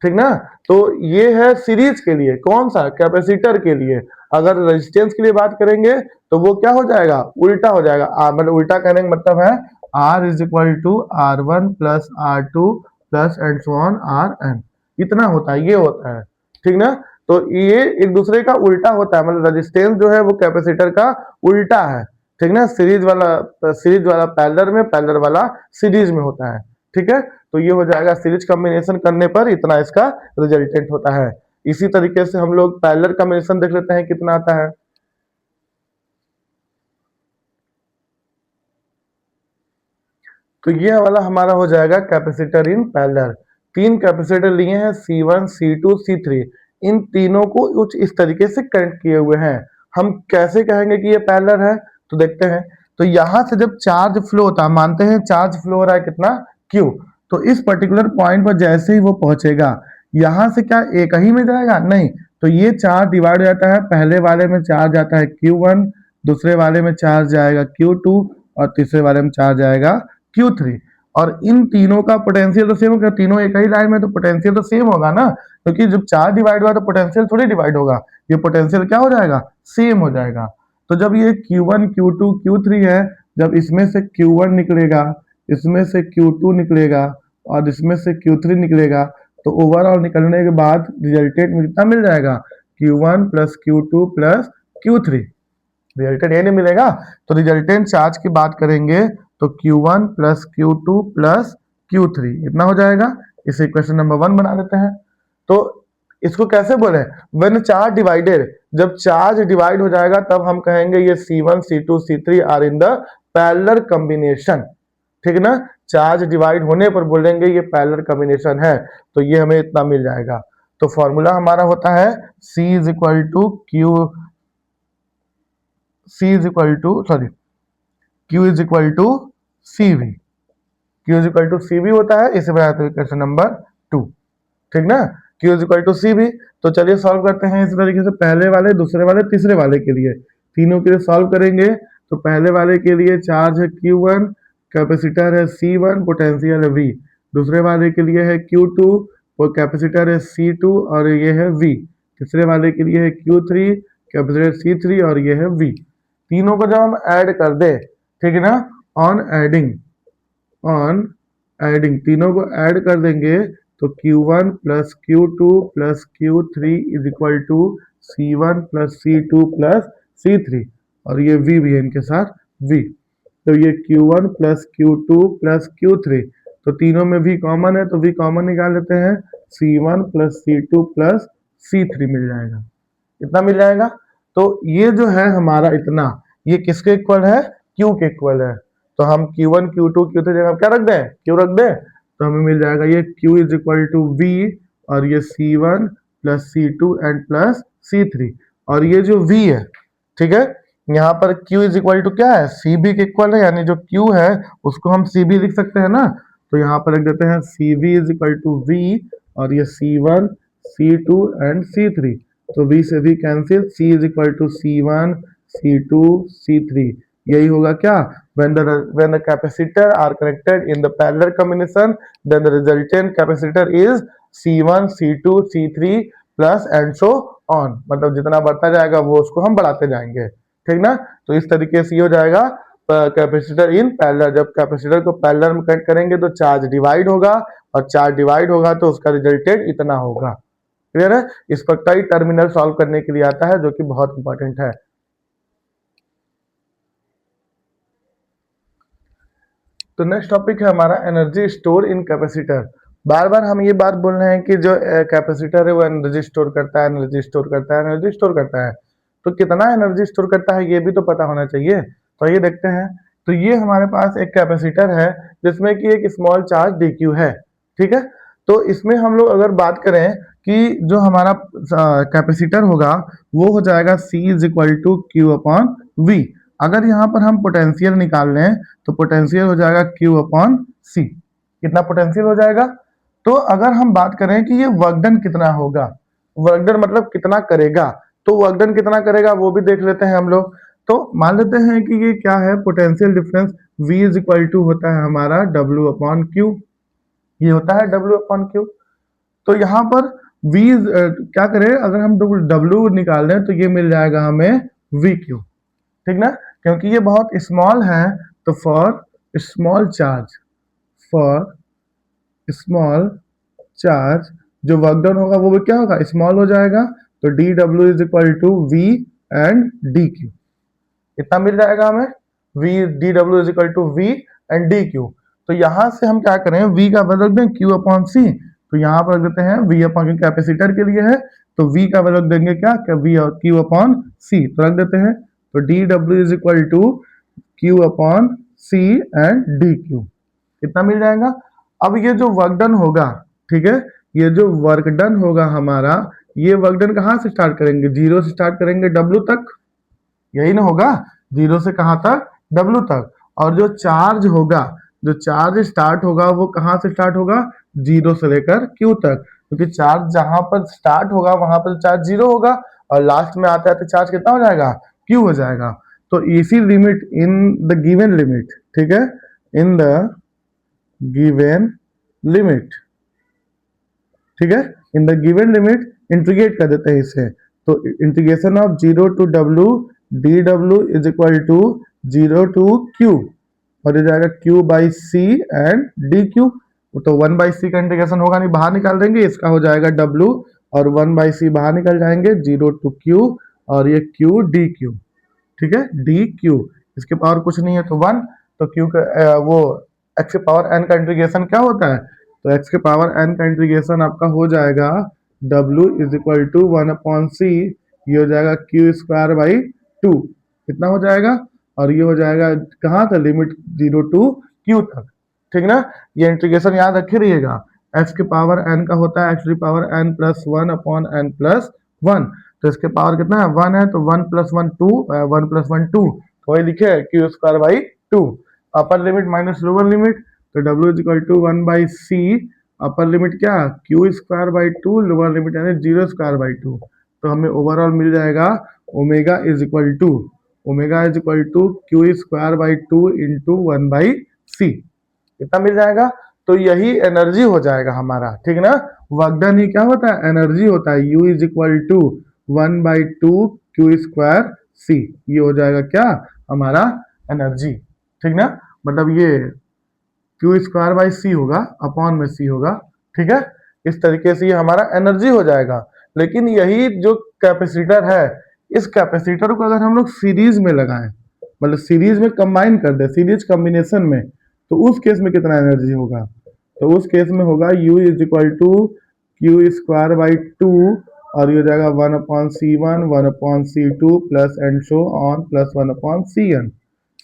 ठीक ना। तो ये है सीरीज के लिए, कौन सा, कैपेसिटर के लिए। अगर रेजिस्टेंस के लिए बात करेंगे तो वो क्या हो जाएगा, उल्टा हो जाएगा। मतलब उल्टा कहने का मतलब है R is equal to R1 plus R2 plus and so on RN, इतना होता है, ये होता है। ठीक ना। तो ये एक दूसरे का उल्टा होता है, मतलब रेजिस्टेंस जो है वो कैपेसिटर का उल्टा है। ठीक ना। सीरीज वाला पैरेलल में, पैरेलल वाला सीरीज में होता है। ठीक है। तो ये हो जाएगा सीरीज कॉम्बिनेशन करने पर इतना इसका रिजल्टेंट होता है। इसी तरीके से हम लोग पैरेलल कॉम्बिनेशन देख लेते हैं कितना आता है। तो ये वाला हमारा हो जाएगा कैपेसिटर इन पैरेलल। तीन कैपेसिटर लिए हैं C1 C2 C3, इन तीनों को कुछ इस तरीके से कनेक्ट किए हुए हैं। हम कैसे कहेंगे कि ये पैरेलल है, तो देखते हैं। तो यहां से जब चार्ज फ्लो होता है, मानते हैं चार्ज फ्लो हो रहा है कितना, Q, तो इस पर्टिकुलर पॉइंट पर जैसे ही वो पहुंचेगा यहां से क्या एक ही में जाएगा, नहीं, तो ये चार्ज डिवाइड हो जाता है। पहले वाले में चार्ज आता है Q1, दूसरे वाले में चार्ज जाएगा Q2 और तीसरे वाले में चार्ज आएगा Q3। और इन तीनों का पोटेंशियल तो सेम होगा, तीनों एक ही लाइन में, तो पोटेंशियल तो सेम होगा ना, क्योंकि जब चार्ज डिवाइड हुआ तो पोटेंशियल थोड़ी डिवाइड होगा, ये पोटेंशियल क्या हो जाएगा, सेम हो जाएगा। तो जब ये Q1 Q2 Q3 है, जब इसमें से Q1 निकलेगा, इसमें से Q2 निकलेगा और इसमें से Q3 निकलेगा, तो ओवरऑल निकलने के बाद रिजल्टेंट में कितना मिल जाएगा, Q1 plus Q2 plus Q3, resultant ये नहीं मिलेगा। तो रिजल्टेंट चार्ज की बात करेंगे तो Q1 plus Q2 plus Q3 इतना हो जाएगा। इसे इक्वेशन नंबर 1 बना देते हैं। तो इसको कैसे बोले, व्हेन चार्ज डिवाइडेड, जब चार्ज डिवाइड हो जाएगा तब हम कहेंगे ये C1 C2 C3 are in the parallel combination. ठीक है ना। चार्ज डिवाइड होने पर बोलेंगे ये पैरेलल कॉम्बिनेशन है, तो ये हमें इतना मिल जाएगा। तो फॉर्मूला हमारा होता है C is equal to Q, C is equal to sorry Q is equal to CV, Q is equal to CV होता है, इसे बनाते हैं क्वेश्चन नंबर 2। ठीक ना। Q is equal to CV। तो चलिए सॉल्व करते हैं इस तरीके से, पहले वाले, दूसरे वाले, तीसरे वाले के लिए, तीनों के लिए सॉल्व करेंगे। तो पहले वाले के लिए चार्ज है Q1, कैपेसिटर है C1, पोटेंशियल है V। दूसरे वाले के लिए है Q2, वो कैपेसिटर है C2 और ये है V। तीसरे वाले के लिए है Q3, कैपेसिटर C3 और ये है V। तीनों को जब हम ऐड कर दे, ठीक है ना, ऑन एडिंग, तीनों को ऐड कर देंगे तो Q1 plus Q2 plus Q3 is equal to C1 plus C2 plus C3, और ये V भी है इनके साथ V। तो ये Q1 plus Q2 plus Q3, तो तीनों में V कॉमन है तो V कॉमन निकाल लेते हैं, C1 plus C2 plus C3 मिल जाएगा। इतना मिल जाएगा। तो ये जो है हमारा इतना, ये किसके इक्वल है? Q के इक्वल है। तो हम Q1 Q2 Q3 जगह क्या रख दें? Q रख दें, तो हमें मिल जाएगा ये Q is equal to V, और ये C1 plus C2 and plus C3, और ये जो V है, ठीक है, यहाँ पर Q इज इक्वल टू क्या है? CB के इक्वल है, यानी जो Q है उसको हम CB लिख सकते हैं ना, तो यहाँ पर लिख देते हैं CB is equal to V, और ये C1 C2 एंड C3, तो V से V cancel, C is equal to C1 C2 C3, यही होगा क्या? when the capacitor are connected in the parallel combination, then the resultant capacitor is C1 C2 C3 plus and so on, मतलब जितना बढ़ता जाएगा वो उसको हम बढ़ाते जाएंगे, ठीक ना। तो इस तरीके से ये हो जाएगा कैपेसिटर इन पैरेलल। जब कैपेसिटर को पैरेलल में कनेक्ट करेंगे तो चार्ज डिवाइड होगा, और चार्ज डिवाइड होगा तो उसका रिजल्टेंट इतना होगा। क्लियर है? इस पर कई टर्मिनल सॉल्व करने के लिए आता है, जो कि बहुत इंपॉर्टेंट है। तो नेक्स्ट टॉपिक है हमारा एनर्जी स्टोर इन कैपेसिटर। बार बार हम ये बात बोल रहे हैं कि जो कैपेसिटर है वो एनर्जी स्टोर करता है, एनर्जी स्टोर करता है, एनर्जी स्टोर करता है। तो कितना एनर्जी स्टोर करता है ये भी तो पता होना चाहिए। तो ये देखते हैं। तो ये हमारे पास एक कैपेसिटर है जिसमें कि एक स्मॉल चार्ज dq है, ठीक है। तो इसमें हम लोग अगर बात करें कि जो हमारा कैपेसिटर होगा वो हो जाएगा C is equal to Q upon V. अगर यहाँ पर हम पोटेंशियल निकाल लें तो पोटेंशियल हो जाएगा Q अपॉन C। कितना पोटेंशियल हो जाएगा? तो अगर हम बात करें कि ये वर्क डन कितना होगा, वर्क डन मतलब कितना करेगा, तो वर्क डन कितना करेगा वो भी देख लेते हैं हम लोग। तो मान लेते हैं कि ये क्या है, potential difference V is equal to होता है हमारा W अपॉन Q, ये होता है W अपॉन Q। तो यहाँ पर V क्या करें, अगर हम W निकाल लें तो ये मिल जाएगा हमें VQ, ठीक ना, क्योंकि ये बहुत स्मॉल है। तो for small charge, for small charge जो वर्क डन होगा वो भी क्या होगा, स्मॉल हो जाएगा। तो dW is equal to V and dQ, इतना मिल जाएगा हमें। V dW is equal to V and dQ। तो यहां से हम क्या करें, V का वैल्यू रख दें Q अपॉन C। तो यहाँ पर रख देते हैं V अपॉन, कैपेसिटर के लिए है तो V का वैल्यू देंगे क्या, V Q अपॉन C, तो रख देते हैं। तो dW is equal to Q upon C and dQ, कितना मिल जाएगा। अब ये जो वर्क डन होगा, ठीक है, ये जो वर्क डन होगा हमारा, ये वर्क डन कहाँ से स्टार्ट करेंगे, जीरो से स्टार्ट करेंगे W तक, यही ना होगा, जीरो से कहाँ तक, W तक। और जो चार्ज होगा, जो चार्ज स्टार्ट होगा वो कहाँ से स्टार्ट होगा, जीरो से लेकर Q तक, क्योंकि चार्ज जहां पर स्टार्ट होगा वहां पर चार्ज जीरो होगा, और लास्ट में आते आते चार्ज कितना हो जाएगा, Q हो जाएगा। तो इसी limit, in the given limit, ठीक है, इन द गिवन लिमिट, ठीक है, in the given limit integrate कर देते हैं इसे। तो integration of zero to W dW is equal to zero to Q, और ये जाएगा Q by C and DQ। तो 1 बाई सी का इंटीग्रेशन होगा नहीं, बाहर निकाल देंगे, इसका हो जाएगा W, और 1 बाई सी बाहर निकल जाएंगे, जीरो टू Q, और ये Q DQ, ठीक है, DQ, इसके पावर कुछ नहीं है तो 1। तो Q का वो x के पावर n का इंटीग्रेशन क्या होता है, तो x के पावर n का इंटीग्रेशन आपका हो जाएगा W is equal to 1 upon C, ये हो जाएगा Q स्क्वायर बाई 2, कितना हो जाएगा, और ये हो जाएगा कहाँ था, लिमिट जीरो टू Q तक, ठीक ना। ये इंटीग्रेशन याद रखे रहिएगा, x के पावर n का होता है x की power n plus 1 upon n plus 1। तो इसके पावर कितना है, 1 है, तो 1 प्लस 1 2, 1 प्लस 1 2, तो वही लिखे Q square by 2। Upper limit minus lower limit, तो W is equal to 1 by C, upper limit क्या, Q square by 2, lower limit यानी जीरो स्क्वायर बाई 2। तो हमें ओवरऑल मिल जाएगा omega is equal to, omega is equal to Q square by 2 into 1 by C, कितना मिल जाएगा। तो यही एनर्जी हो जाएगा हमारा, ठीक ना। वर्क डन ही क्या होता है, एनर्जी होता है। U is equal to 1 by 2 Q square C, ये हो जाएगा क्या, हमारा एनर्जी, ठीक ना। मतलब ये क्यू स्क्वायर बाई सी होगा, अपॉन में सी होगा। ठीक है, इस तरीके से ये हमारा एनर्जी हो जाएगा। लेकिन यही जो कैपेसिटर है, इस कैपेसिटर को अगर हम लोग सीरीज में लगाएं, मतलब सीरीज में कंबाइन कर दे, सीरीज कॉम्बिनेशन में, तो उस केस में कितना एनर्जी होगा? तो उस केस में होगा U is equal to Q square by two, और ये हो जाएगा 1/C1 1/C2 plus and so on plus 1/CN।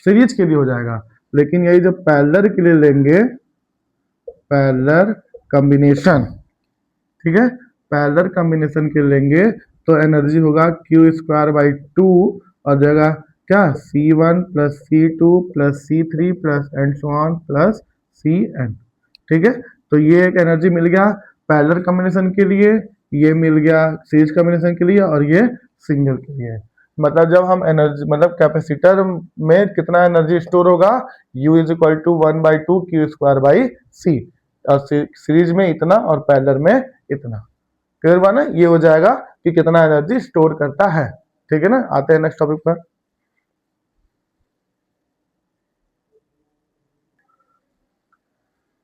Series के लिए हो जाएगा। लेकिन यही जब पैरेलल के लिए लेंगे, पैरेलल कॉम्बिनेशन, ठीक है, पैरेलल कॉम्बिनेशन के लेंगे तो एनर्जी होगा क्यू स्क्वायर बाई टू, और जगह क्या C1 plus C2 plus C3 plus and so on plus CN। ठीक है, तो ये एक एनर्जी मिल गया पैरेलल कॉम्बिनेशन के लिए, ये मिल गया सीरीज कॉम्बिनेशन के लिए, और ये सिंगल के लिए। मतलब जब हम एनर्जी, मतलब कैपेसिटर में कितना एनर्जी स्टोर होगा, U is equal to 1/2 Q square by C, और सीरीज में इतना और पैरेलल में इतना। क्लियर हुआ ना? ये हो जाएगा कि कितना एनर्जी स्टोर करता है। ठीक है ना, आते हैं नेक्स्ट टॉपिक पर।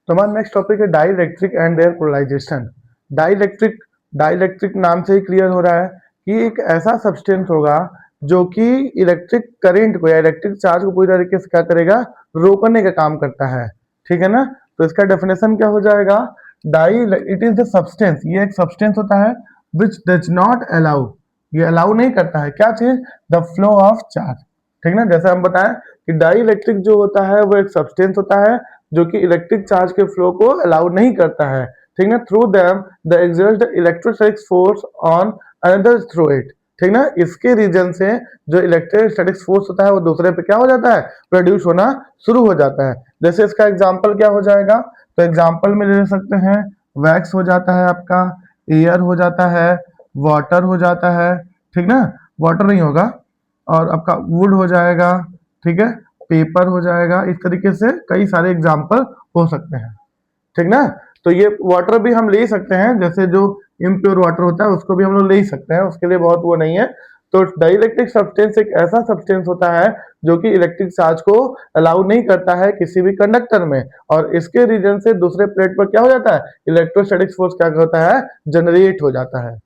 तो हमारा नेक्स्ट टॉपिक है dielectric and their polarisation. Dielectric, dielectric नाम से ही क्लियर हो रहा है कि एक ऐसा सब्सटेंस होगा जो कि इलेक्ट्रिक करंट को या इलेक्ट्रिक चार्ज को पूरी तरीके से क्या करेगा, रोकने का काम करता है। ठीक है ना, तो इसका डेफिनेशन क्या हो जाएगा, die it is the substance, ये एक सब्सटेंस होता है विच डज नॉट अलाउ, ये अलाउ नहीं करता है क्या चीज, द फ्लो ऑफ चार्ज। ठीक ना, जैसे हम बताएं कि डाई इलेक्ट्रिक जो होता है वो एक सब्सटेंस होता है जो कि इलेक्ट्रिक चार्ज के फ्लो को अलाउ नहीं करता है। ठीक ना, through them the exert the electrostatic force on another through it. ठीक ना, इसके रीजन से जो इलेक्ट्रोस्टैटिक फोर्स होता है वो दूसरे पे क्या हो जाता है, प्रोड्यूस होना शुरू हो जाता है। जैसे इसका एग्जांपल क्या हो जाएगा, तो एग्जांपल में ले सकते हैं वैक्स हो जाता है आपका, एयर हो जाता है, वाटर हो जाता है। ठीक ना, वाटर नहीं होगा, और आपका वुड हो जाएगा, ठीक है, पेपर हो जाएगा। इस तरीके से कई सारे एग्जाम्पल हो सकते हैं। ठीक ना, तो ये वाटर भी हम ले ही सकते हैं, जैसे जो इम्प्योर वाटर होता है उसको भी हम लोग ले ही सकते हैं, उसके लिए बहुत वो नहीं है। तो डाइलेक्ट्रिक सब्सटेंस एक ऐसा सब्सटेंस होता है जो कि इलेक्ट्रिक चार्ज को अलाउ नहीं करता है किसी भी कंडक्टर में, और इसके रीजन से दूसरे प्लेट पर क्या हो जाता है, इलेक्ट्रोस्टैटिक फोर्स क्या होता है, जनरेट हो जाता है।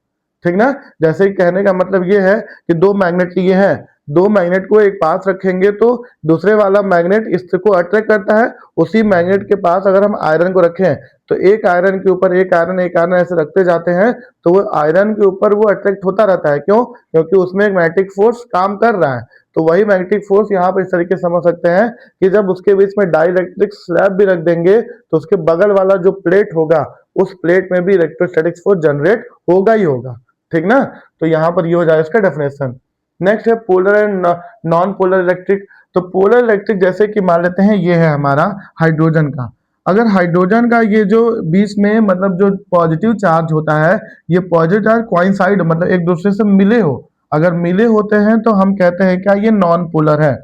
ठीक ना, जैसे कहने का मतलब ये है कि दो मैग्नेट लिए हैं, दो मैग्नेट को एक पास रखेंगे तो दूसरे वाला मैग्नेट इसको अट्रैक्ट करता है। उसी मैग्नेट के पास अगर हम आयरन को रखें तो एक आयरन के ऊपर एक आयरन एक आयरन ऐसे रखते जाते हैं तो वो आयरन के ऊपर वो अट्रैक्ट होता रहता है। क्यों? क्योंकि उसमें एक मैग्नेटिक फोर्स काम कर रहा है। तो वही मैग्नेटिक फोर्स यहाँ पर इस तरीके से समझ सकते हैं कि जब उसके बीच में डाइलेक्ट्रिक स्लैब भी रख देंगे तो उसके बगल वाला जो प्लेट होगा उस प्लेट में भी इलेक्ट्रोस्टैटिक फोर्स जनरेट होगा ही होगा। ठीक ना, तो यहाँ पर ये हो जाए इसका डेफिनेशन। नेक्स्ट है polar and non polar electric. तो पोलर इलेक्ट्रिक जैसे कि मान लेते हैं ये है हमारा हाइड्रोजन का, अगर हाइड्रोजन का ये जो बीच में मतलब जो पॉजिटिव चार्ज होता है, ये पॉजिटिव चार्ज कोइंसाइड मतलब एक दूसरे से मिले हो, अगर मिले होते हैं तो हम कहते हैं क्या, ये नॉन पोलर है।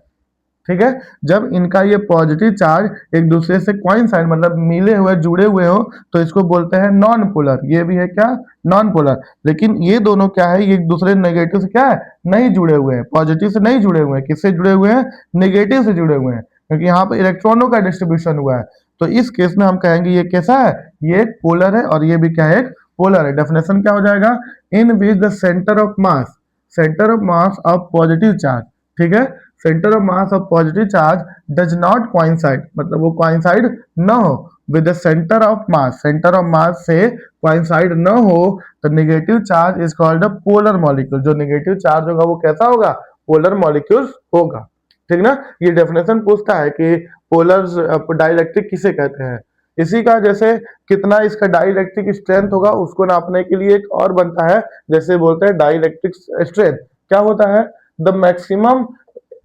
ठीक है, जब इनका ये पॉजिटिव चार्ज एक दूसरे से कोइंसाइड मतलब मिले हुए जुड़े हुए हो तो इसको बोलते हैं नॉन पोलर। ये भी है क्या, नॉन पोलर। लेकिन ये दोनों क्या है, ये एक दूसरे नेगेटिव से क्या है, नहीं जुड़े हुए हैं, पॉजिटिव से नहीं जुड़े हुए हैं। किससे जुड़े हुए हैं, नेगेटिव से जुड़े हुए हैं, क्योंकि यहाँ पर इलेक्ट्रॉनों का डिस्ट्रीब्यूशन हुआ है। तो इस केस में हम कहेंगे ये कैसा है, ये एक पोलर है, और ये भी क्या है, एक पोलर है। डेफिनेशन क्या हो जाएगा, in which the centre of mass, centre of mass of positive charge, ठीक है, centre of mass of positive charge does not coincide, मतलब वो कोइंसाइड न हो with the centre of mass, centre of mass से कोइंसाइड न हो तो negative charge is called a polar molecule. जो नेगेटिव चार्ज होगा वो कैसा होगा, पोलर मॉलिक्यूल होगा। ठीक ना, ये डेफिनेशन पूछता है कि पोलर डाइलेक्ट्रिक किसे कहते हैं। इसी का जैसे कितना इसका डाइलेक्ट्रिक स्ट्रेंथ होगा उसको नापने के लिए एक और बनता है, जैसे बोलते हैं डाइलेक्ट्रिक स्ट्रेंथ क्या होता है, the maximum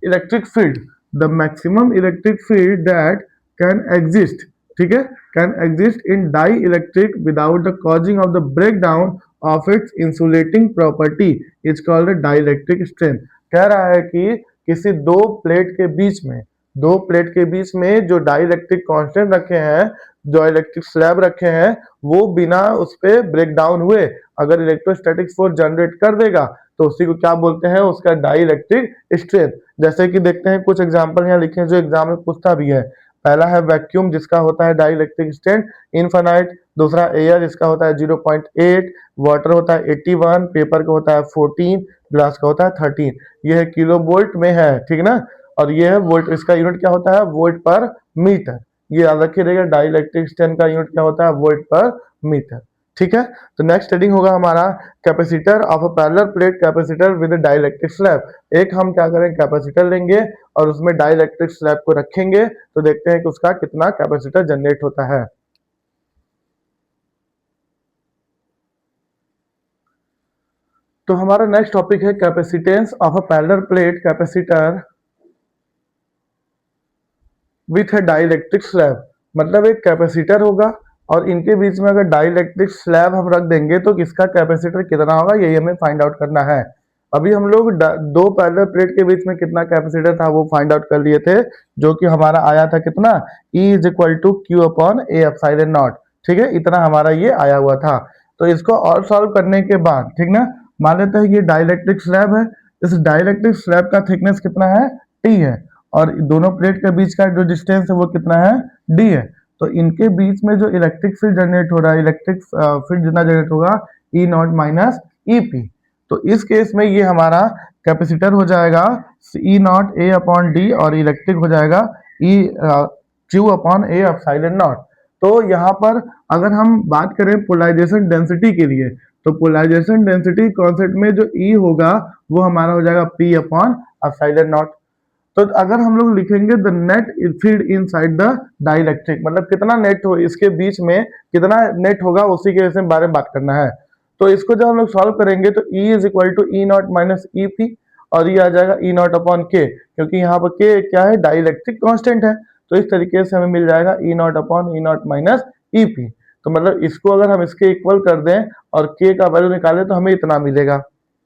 electric field, the maximum electric field that can exist, ठीक है, can exist in dielectric without the causing of the break down of its insulating property is called dielectric strength. कह रहा है कि किसी दो plate के बीच में, दो प्लेट के बीच में जो डाई इलेक्ट्रिक कॉन्स्टेंट रखे हैं, जो इलेक्ट्रिक स्लैब रखे हैं, वो बिना उस पर ब्रेक डाउन हुए अगर इलेक्ट्रोस्टैटिक फोर्स जनरेट कर देगा तो उसी को क्या बोलते हैं, उसका डाई इलेक्ट्रिक स्ट्रेंथ। जैसे कि देखते हैं कुछ एग्जांपल यहाँ लिखे हैं जो एग्जाम में पूछता भी है। पहला है वैक्यूम जिसका होता है डाइलेक्ट्रिक स्ट्रेंथ इनफाइनाइट, दूसरा एयर जिसका होता है 0.8, वाटर होता है 81, पेपर का होता है 14, ग्लास का होता है 13। ये है किलो वोल्ट में है, ठीक ना। और ये है वोल्ट, इसका यूनिट क्या होता है वोल्ट पर मीटर। ये याद रखिएगा, डाइलेक्ट्रिक स्ट्रेंथ का यूनिट क्या होता है वोल्ट पर मीटर, ठीक है। तो नेक्स्ट हेडिंग होगा हमारा capacitor of a parallel plate capacitor with dielectric slab. एक हम क्या करें कैपेसिटर लेंगे और उसमें डाइलेक्ट्रिक स्लैब को रखेंगे, तो देखते हैं कि उसका कितना कैपेसिटर जनरेट होता है। तो हमारा नेक्स्ट टॉपिक है capacitance of a parallel plate capacitor with है डाइलेक्ट्रिक स्लैब। मतलब एक कैपेसिटर होगा और इनके बीच में अगर डाइलेक्ट्रिक स्लैब हम रख देंगे तो इसका कैपेसिटर कितना होगा यही हमें फाइंड आउट करना है। अभी हम लोग दो पैरेलल प्लेट के बीच में कितना कैपेसिटर था वो फाइंड आउट कर लिए थे, जो कि हमारा आया था कितना E is equal to Q upon A epsilon naught, ठीक है। इतना हमारा ये आया हुआ था। तो इसको और सॉल्व करने के बाद, ठीक ना, मान लेते हैं ये डाइलेक्ट्रिक स्लैब है। इस डाइलेक्ट्रिक स्लैब का थिकनेस कितना है T है, और दोनों प्लेट के बीच का जो डिस्टेंस है वो कितना है D है। तो इनके बीच में जो इलेक्ट्रिक फील्ड जनरेट हो रहा है, इलेक्ट्रिक फील्ड जितना जनरेट होगा E नॉट माइनस EP। तो इस केस में ये हमारा कैपेसिटर हो जाएगा E not A upon D और इलेक्ट्रिक हो जाएगा E Q upon A epsilon naught. तो यहाँ पर अगर हम बात करें पोलराइजेशन डेंसिटी के लिए, तो पोलराइजेशन डेंसिटी कॉन्सेप्ट में जो E होगा वो हमारा हो जाएगा P अपॉन एप्सिलॉन नॉट। तो अगर हम लोग लिखेंगे the net field inside the dielectric, मतलब कितना नेट हो इसके बीच में, कितना नेट होगा उसी के बारे में बात करना है। तो इसको जब हम लोग सॉल्व करेंगे तो E is equal to E not minus E P, और ये आ जाएगा ई नॉट अपॉन के, क्योंकि यहाँ पर के क्या है डाइलेक्ट्रिक कांस्टेंट है। तो इस तरीके से हमें मिल जाएगा E not upon E not minus E P. तो मतलब इसको अगर हम इसके इक्वल कर दें और के का वैल्यू निकालें तो हमें इतना मिलेगा,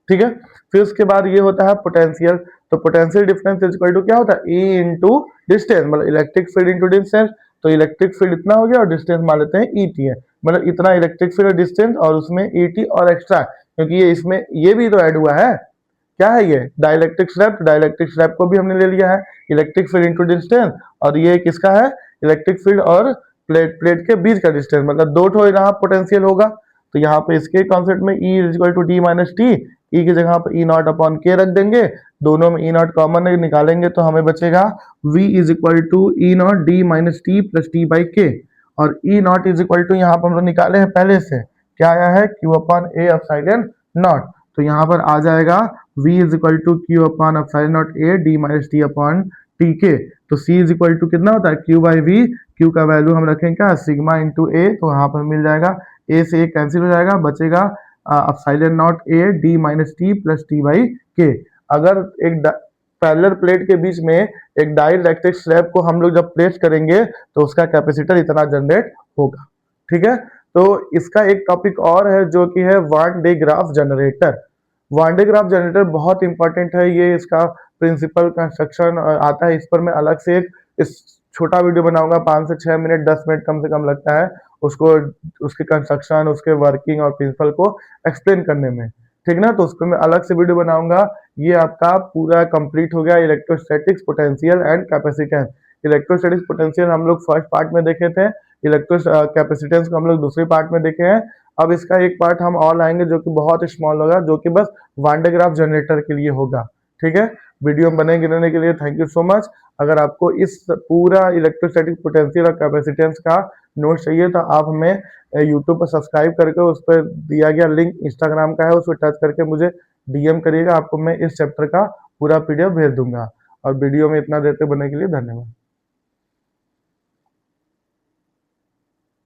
ठीक है। फिर उसके बाद ये होता है पोटेंशियल। तो potential difference is equal to क्या होता है E इंटू डिस्टेंस, मतलब इलेक्ट्रिक फील्ड इंटू डिस्टेंस। तो इलेक्ट्रिक फील्ड इतना हो गया और डिस्टेंस मान लेते हैं ET है, मतलब इतना इलेक्ट्रिक फील्ड डिस्टेंस और उसमें ET और एक्स्ट्रा, क्योंकि ये इसमें ये भी तो ऐड हुआ है। क्या है ये डाइलेक्ट्रिक स्लैब, डाइलेक्ट्रिक स्लैब को भी हमने ले लिया है इलेक्ट्रिक फील्ड इंटू डिस्टेंस, और ये किसका है इलेक्ट्रिक फील्ड और प्लेट के बीच का डिस्टेंस, मतलब दो ठो यहाँ पोटेंशियल होगा। तो यहाँ पे इसके कॉन्सेप्ट में E is equal to D minus T, E की जगह पर ई नॉट अपॉन के रख देंगे, दोनों में ई नॉट कॉमन निकालेंगे तो हमें बचेगा v is equal to E naught D minus T plus T by K, और E naught is equal to यहाँ पर हम लोग निकाले हैं पहले से, क्या आया है q upon A epsilon naught. तो यहाँ पर आ जाएगा v is equal to Q upon epsilon naught A D minus T upon T K. तो c इज इक्वल टू कितना होता है q बाई वी, q का वैल्यू हम रखेंगे क्या सिग्मा इंटू ए, तो यहाँ पर मिल जाएगा a से a कैंसिल हो जाएगा, बचेगा epsilon naught A D minus T plus T by के। अगर एक पैरेलल प्लेट के बीच में एक डाइलेक्ट्रिक स्लैब को हम लोग जब प्लेस करेंगे तो उसका कैपेसिटर इतना जनरेट होगा, ठीक है। तो इसका एक टॉपिक और है जो कि है one day graph generator. One day graph generator बहुत इंपॉर्टेंट है, ये इसका प्रिंसिपल कंस्ट्रक्शन आता है। इस पर मैं अलग से एक इस छोटा वीडियो बनाऊंगा, 5 से 6 मिनट 10 मिनट कम से कम लगता है उसको, उसके कंस्ट्रक्शन उसके वर्किंग और प्रिंसिपल को एक्सप्लेन करने में, ठीक ना। तो उस पर मैं अलग से वीडियो बनाऊंगा। ये आपका पूरा कंप्लीट हो गया electrostatics potential and capacitance. Electrostatics potential हम लोग फर्स्ट पार्ट में देखे थे, इलेक्ट्रो कैपेसिटेंस को हम लोग दूसरे पार्ट में देखे हैं। अब इसका एक पार्ट हम और लाएंगे जो कि बहुत स्मॉल होगा, जो कि बस वान डे ग्राफ जनरेटर के लिए होगा, ठीक है। वीडियो बने गिनने के लिए थैंक यू सो मच। अगर आपको इस पूरा इलेक्ट्रोस्टैटिक पोटेंशियल और कैपेसिटेंस का नोट चाहिए तो आप हमें यूट्यूब पर सब्सक्राइब करके उस पर दिया गया लिंक इंस्टाग्राम का है, उस पर टच करके मुझे डीएम करिएगा, आपको मैं इस चैप्टर का पूरा PDF भेज दूंगा। और वीडियो में इतना देर तक बनने के लिए धन्यवाद।